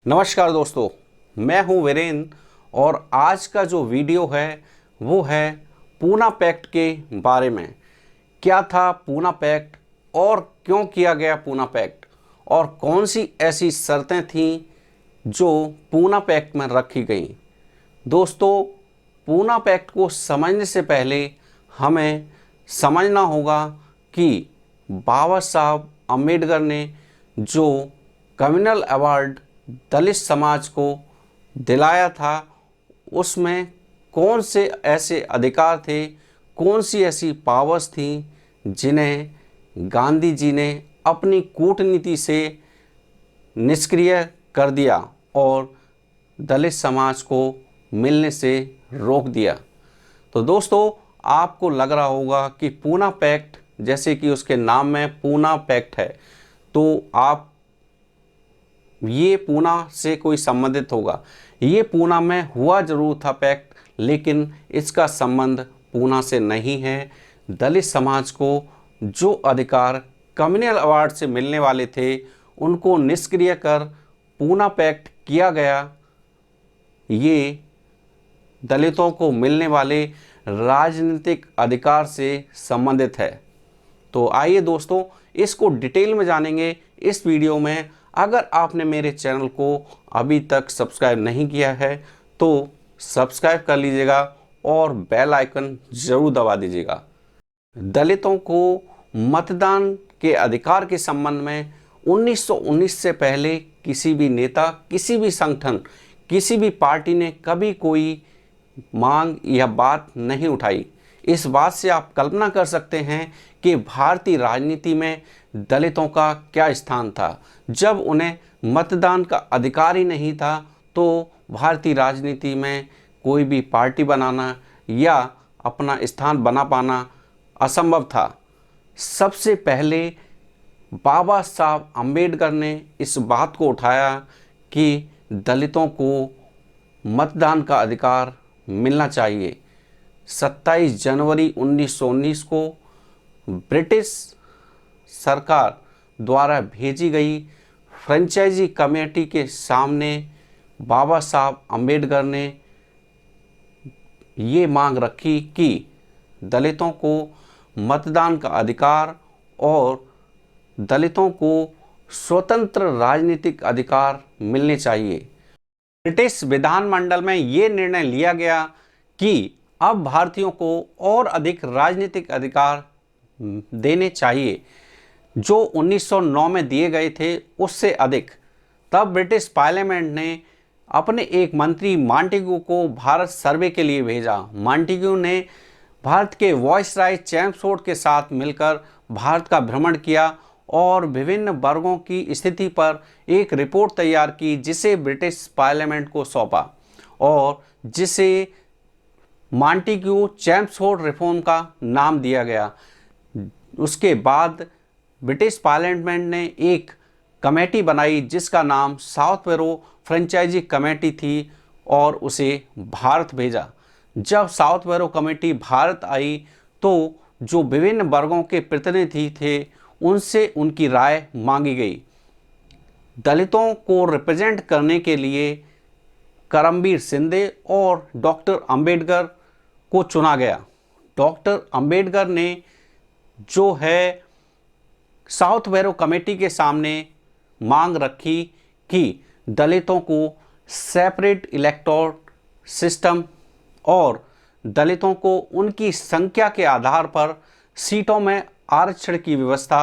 नमस्कार दोस्तों, मैं हूं वीरेंद्र और आज का जो वीडियो है वो है पूना पैक्ट के बारे में। क्या था पूना पैक्ट और क्यों किया गया पूना पैक्ट और कौन सी ऐसी शर्तें थीं जो पूना पैक्ट में रखी गईं। दोस्तों, पूना पैक्ट को समझने से पहले हमें समझना होगा कि बाबा साहब अम्बेडकर ने जो कम्युनल अवार्ड दलित समाज को दिलाया था उसमें कौन से ऐसे अधिकार थे, कौन सी ऐसी पावर्स थी जिन्हें गांधी जी ने अपनी कूटनीति से निष्क्रिय कर दिया और दलित समाज को मिलने से रोक दिया। तो दोस्तों, आपको लग रहा होगा कि पूना पैक्ट, जैसे कि उसके नाम में पूना पैक्ट है, तो आप ये पूना से कोई संबंधित होगा। ये पूना में हुआ जरूर था पैक्ट, लेकिन इसका संबंध पूना से नहीं है। दलित समाज को जो अधिकार कम्युनल अवार्ड से मिलने वाले थे उनको निष्क्रिय कर पूना पैक्ट किया गया। ये दलितों को मिलने वाले राजनीतिक अधिकार से संबंधित है। तो आइए दोस्तों, इसको डिटेल में जानेंगे इस वीडियो में। अगर आपने मेरे चैनल को अभी तक सब्सक्राइब नहीं किया है तो सब्सक्राइब कर लीजिएगा और बेल आइकन ज़रूर दबा दीजिएगा। दलितों को मतदान के अधिकार के संबंध में 1919 से पहले किसी भी नेता, किसी भी संगठन, किसी भी पार्टी ने कभी कोई मांग या बात नहीं उठाई। इस बात से आप कल्पना कर सकते हैं कि भारतीय राजनीति में दलितों का क्या स्थान था। जब उन्हें मतदान का अधिकार ही नहीं था तो भारतीय राजनीति में कोई भी पार्टी बनाना या अपना स्थान बना पाना असंभव था। सबसे पहले बाबा साहब अम्बेडकर ने इस बात को उठाया कि दलितों को मतदान का अधिकार मिलना चाहिए। 27 जनवरी 1919 को ब्रिटिश सरकार द्वारा भेजी गई फ्रेंचाइजी कमेटी के सामने बाबा साहब अम्बेडकर ने ये मांग रखी कि दलितों को मतदान का अधिकार और दलितों को स्वतंत्र राजनीतिक अधिकार मिलने चाहिए। ब्रिटिश विधानमंडल में ये निर्णय लिया गया कि अब भारतीयों को और अधिक राजनीतिक अधिकार देने चाहिए, जो 1909 में दिए गए थे उससे अधिक। तब ब्रिटिश पार्लियामेंट ने अपने एक मंत्री मॉन्टेग्यू को भारत सर्वे के लिए भेजा। मॉन्टेग्यू ने भारत के वायसराय चैम्सफोर्ड के साथ मिलकर भारत का भ्रमण किया और विभिन्न वर्गों की स्थिति पर एक रिपोर्ट तैयार की, जिसे ब्रिटिश पार्लियामेंट को सौंपा और जिसे मॉन्टेग्यू चैम्सफोर्ड रिफॉर्म का नाम दिया गया। उसके बाद ब्रिटिश पार्लियामेंट ने एक कमेटी बनाई जिसका नाम साउथ वेरो फ्रेंचाइजी कमेटी थी और उसे भारत भेजा। जब साउथ वेरो कमेटी भारत आई तो जो विभिन्न वर्गों के प्रतिनिधि थे उनसे उनकी राय मांगी गई। दलितों को रिप्रेजेंट करने के लिए करमबीर शिंदे और डॉक्टर अंबेडकर को चुना गया। डॉक्टर अंबेडकर ने जो है साउथ वेरो कमेटी के सामने मांग रखी कि दलितों को सेपरेट इलेक्टोरल सिस्टम और दलितों को उनकी संख्या के आधार पर सीटों में आरक्षण की व्यवस्था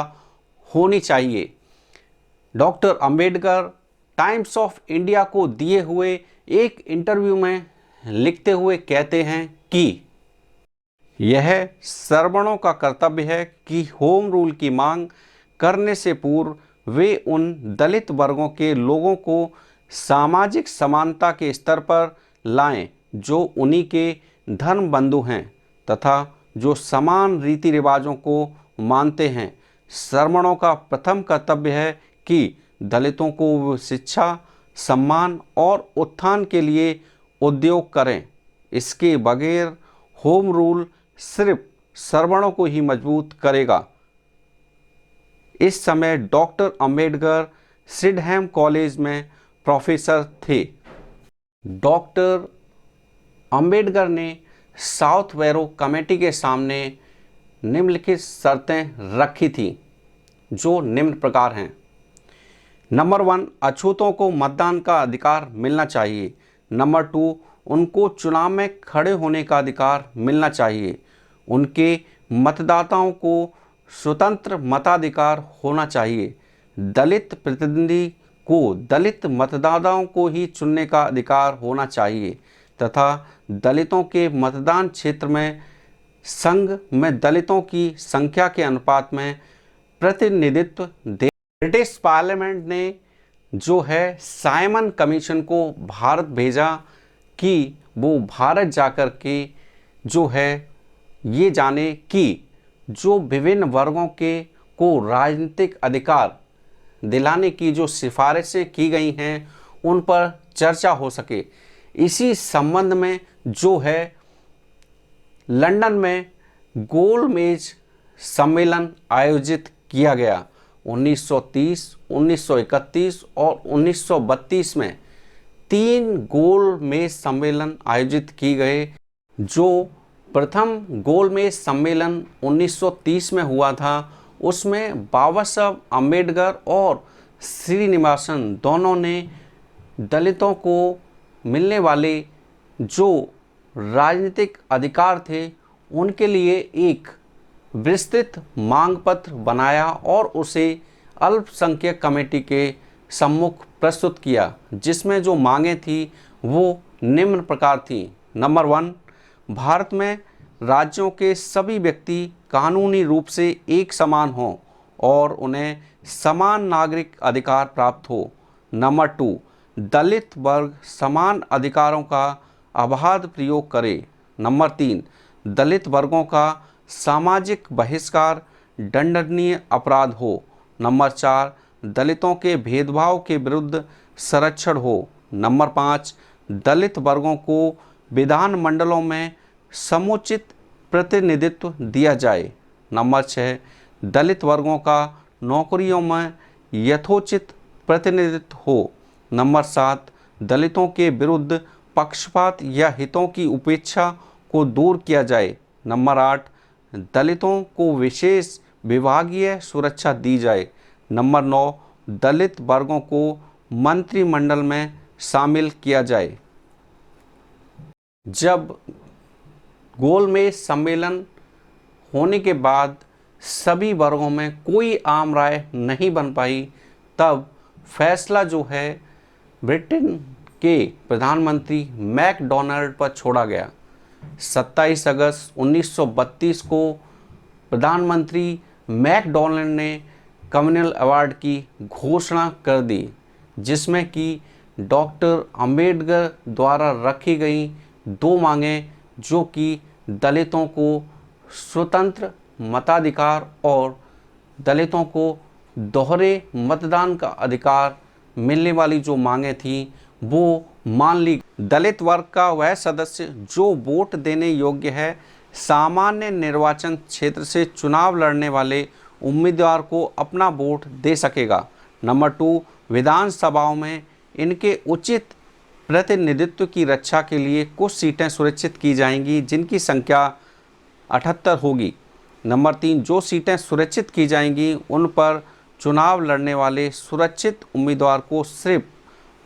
होनी चाहिए। Doctor Ambedkar times of India को दिए हुए एक इंटरव्यू में लिखते हुए कहते हैं कि यह सवर्णों का कर्तव्य है कि होम रूल की मांग करने से पूर्व वे उन दलित वर्गों के लोगों को सामाजिक समानता के स्तर पर लाएं जो उन्हीं के धर्म बंधु हैं तथा जो समान रीति रिवाजों को मानते हैं। सवर्णों का प्रथम कर्तव्य है कि दलितों को शिक्षा, सम्मान और उत्थान के लिए उद्योग करें। इसके बगैर होम रूल सिर्फ सवर्णों को ही मजबूत करेगा। इस समय डॉक्टर अंबेडकर सिडहैम कॉलेज में प्रोफेसर थे। डॉक्टर अंबेडकर ने साउथ बैरो कमेटी के सामने निम्नलिखित शर्तें रखी थी, जो निम्न प्रकार हैं। नंबर 1, अछूतों को मतदान का अधिकार मिलना चाहिए। नंबर 2, उनको चुनाव में खड़े होने का अधिकार मिलना चाहिए। उनके मतदाताओं को स्वतंत्र मताधिकार होना चाहिए। दलित प्रतिनिधि को दलित मतदाताओं को ही चुनने का अधिकार होना चाहिए तथा दलितों के मतदान क्षेत्र में संघ में दलितों की संख्या के अनुपात में प्रतिनिधित्व दे। ब्रिटिश पार्लियामेंट ने जो है साइमन कमीशन को भारत भेजा कि वो भारत जाकर के जो है ये जाने कि जो विभिन्न वर्गों के को राजनीतिक अधिकार दिलाने की जो सिफारिशें की गई हैं उन पर चर्चा हो सके। इसी संबंध में जो है लंदन में गोलमेज सम्मेलन आयोजित किया गया। 1930, 1931 और 1932 में 3 गोलमेज सम्मेलन आयोजित किए गए। जो प्रथम गोलमेज सम्मेलन 1930 में हुआ था उसमें बाबा साहब अम्बेडकर और श्रीनिवासन दोनों ने दलितों को मिलने वाले जो राजनीतिक अधिकार थे उनके लिए एक विस्तृत मांग पत्र बनाया और उसे अल्पसंख्यक कमेटी के सम्मुख प्रस्तुत किया, जिसमें जो मांगें थी वो निम्न प्रकार थी। नंबर 1, भारत में राज्यों के सभी व्यक्ति कानूनी रूप से एक समान हों और उन्हें समान नागरिक अधिकार प्राप्त हो। नंबर 2, दलित वर्ग समान अधिकारों का अबाध प्रयोग करे। नंबर 3, दलित वर्गों का सामाजिक बहिष्कार दंडनीय अपराध हो। नंबर 4, दलितों के भेदभाव के विरुद्ध संरक्षण हो। नंबर 5, दलित वर्गों को विधान मंडलों में समुचित प्रतिनिधित्व दिया जाए। नंबर 6, दलित वर्गों का नौकरियों में यथोचित प्रतिनिधित्व हो। नंबर 7, दलितों के विरुद्ध पक्षपात या हितों की उपेक्षा को दूर किया जाए। नंबर 8, दलितों को विशेष विभागीय सुरक्षा दी जाए। नंबर 9, दलित वर्गों को मंत्रिमंडल में शामिल किया जाए। जब गोलमेज सम्मेलन होने के बाद सभी वर्गों में कोई आम राय नहीं बन पाई, तब फैसला जो है ब्रिटेन के प्रधानमंत्री मैकडॉनल्ड पर छोड़ा गया। 27 अगस्त 1932 को प्रधानमंत्री मैकडॉनल्ड ने कम्युनल अवार्ड की घोषणा कर दी, जिसमें कि डॉक्टर अंबेडकर द्वारा रखी गई 2 मांगें, जो कि दलितों को स्वतंत्र मताधिकार और दलितों को दोहरे मतदान का अधिकार मिलने वाली जो मांगें थी वो मान ली। दलित वर्ग का वह सदस्य जो वोट देने योग्य है सामान्य निर्वाचन क्षेत्र से चुनाव लड़ने वाले उम्मीदवार को अपना वोट दे सकेगा। नंबर 2, विधानसभाओं में इनके उचित प्रतिनिधित्व की रक्षा के लिए कुछ सीटें सुरक्षित की जाएंगी, जिनकी संख्या 78 होगी। नंबर 3, जो सीटें सुरक्षित की जाएंगी उन पर चुनाव लड़ने वाले सुरक्षित उम्मीदवार को सिर्फ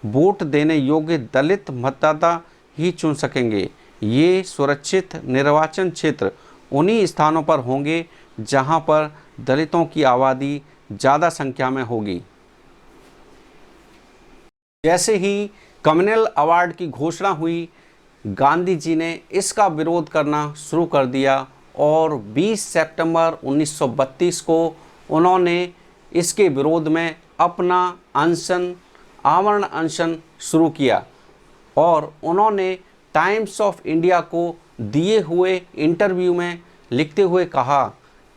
वोट देने योग्य दलित मतदाता ही चुन सकेंगे। ये सुरक्षित निर्वाचन क्षेत्र उन्हीं स्थानों पर होंगे जहां पर दलितों की आबादी ज़्यादा संख्या में होगी। जैसे ही कम्युनल अवार्ड की घोषणा हुई, गांधी जी ने इसका विरोध करना शुरू कर दिया और 20 सितंबर 1932 को उन्होंने इसके विरोध में अपना आमरण अनशन शुरू किया और उन्होंने टाइम्स ऑफ इंडिया को दिए हुए इंटरव्यू में लिखते हुए कहा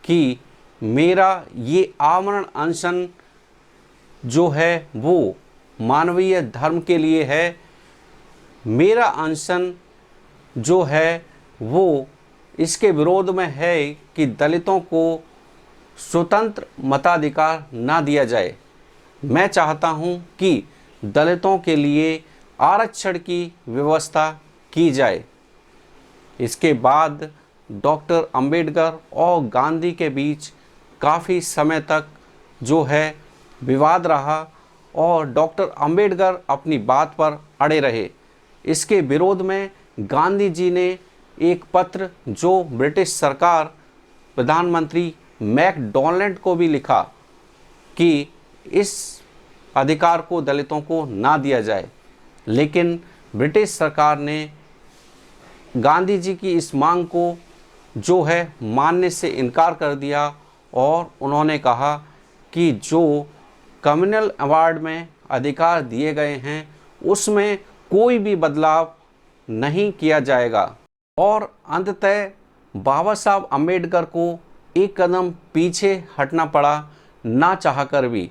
कि मेरा ये आमरण अनशन जो है वो मानवीय धर्म के लिए है। मेरा अनशन जो है वो इसके विरोध में है कि दलितों को स्वतंत्र मताधिकार ना दिया जाए। मैं चाहता हूं कि दलितों के लिए आरक्षण की व्यवस्था की जाए। इसके बाद डॉक्टर अंबेडकर और गांधी के बीच काफ़ी समय तक जो है विवाद रहा और डॉक्टर अंबेडकर अपनी बात पर अड़े रहे। इसके विरोध में गांधी जी ने एक पत्र जो ब्रिटिश सरकार प्रधानमंत्री मैकडॉनल्ड को भी लिखा कि इस अधिकार को दलितों को ना दिया जाए, लेकिन ब्रिटिश सरकार ने गांधी जी की इस मांग को जो है मानने से इनकार कर दिया और उन्होंने कहा कि जो कम्युनल अवार्ड में अधिकार दिए गए हैं उसमें कोई भी बदलाव नहीं किया जाएगा। और अंततः बाबा साहब अम्बेडकर को एक कदम पीछे हटना पड़ा ना चाहकर भी।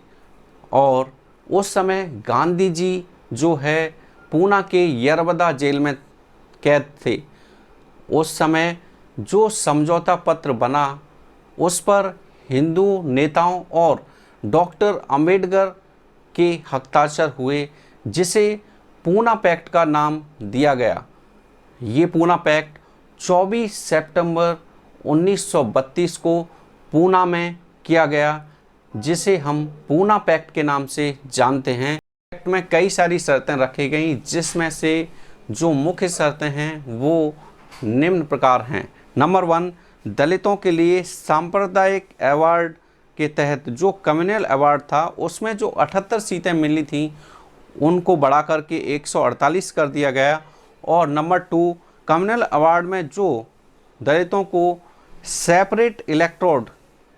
और उस समय गांधी जी जो है पूना के यरवदा जेल में कैद थे। उस समय जो समझौता पत्र बना उस पर हिंदू नेताओं और डॉक्टर अंबेडकर के हस्ताक्षर हुए, जिसे पूना पैक्ट का नाम दिया गया। ये पूना पैक्ट 24 सितंबर 1932 को पूना में किया गया, जिसे हम पूना पैक्ट के नाम से जानते हैं। पैक्ट में कई सारी शर्तें रखी गई, जिसमें से जो मुख्य शर्तें हैं वो निम्न प्रकार हैं। नंबर 1, दलितों के लिए सांप्रदायिक अवार्ड के तहत जो कम्युनल अवार्ड था उसमें जो 78 सीटें मिली थी उनको बढ़ा करके 148 कर दिया गया। और नंबर 2, कम्युनल अवार्ड में जो दलितों को सेपरेट इलेक्टोरल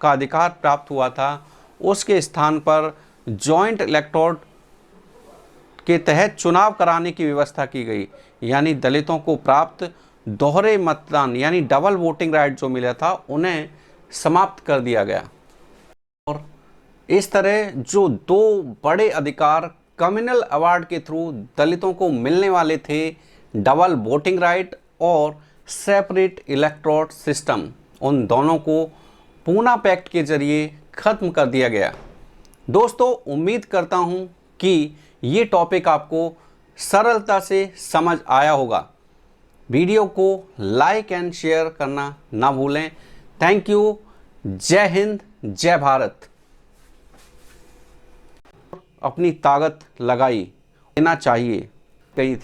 का अधिकार प्राप्त हुआ था उसके स्थान पर जॉइंट इलेक्टोरल के तहत चुनाव कराने की व्यवस्था की गई। यानी दलितों को प्राप्त दोहरे मतदान यानी डबल वोटिंग राइट जो मिला था उन्हें समाप्त कर दिया गया। और इस तरह जो 2 बड़े अधिकार कम्युनल अवार्ड के थ्रू दलितों को मिलने वाले थे, डबल वोटिंग राइट और सेपरेट इलेक्टोरल सिस्टम, उन दोनों को पूना पैक्ट के जरिए ख़त्म कर दिया गया। दोस्तों, उम्मीद करता हूँ कि ये टॉपिक आपको सरलता से समझ आया होगा। वीडियो को लाइक एंड शेयर करना ना भूलें। Thank you. जय हिंद, जय भारत। अपनी ताकत लगाई देना चाहिए। कही थी।